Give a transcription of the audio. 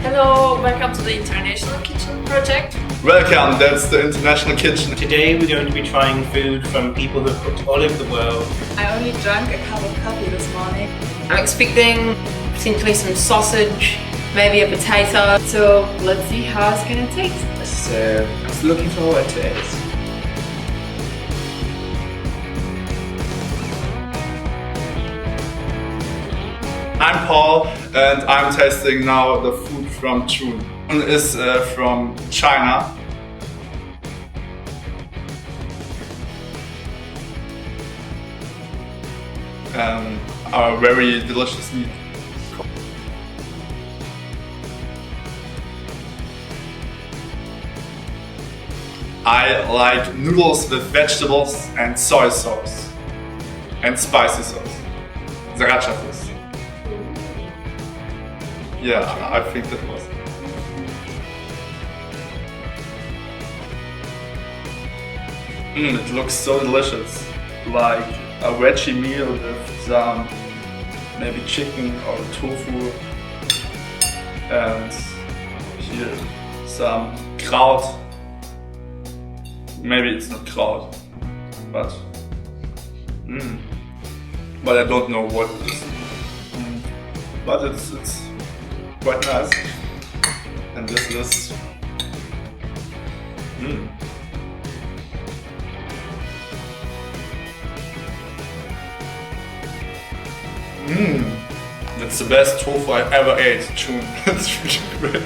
Hello, welcome to the International Kitchen Project. Welcome, that's the International Kitchen. Today we're going to be trying food from people who have cooked all over the world. I only drank a cup of coffee this morning. I'm expecting potentially some sausage, maybe a potato. So let's see how it's gonna taste. So I was looking forward to it. I'm Paul and I'm tasting now the food from June. One is from China. Our very delicious meat. I like noodles with vegetables and soy sauce and spicy sauce. Sriracha sauce. Yeah, I think that was. It looks so delicious. Like a veggie meal with some maybe chicken or tofu and here some kraut. Maybe it's not kraut, but I don't know what it is. But it's quite nice. And this is That's the best tofu I ever ate, June. That's really great.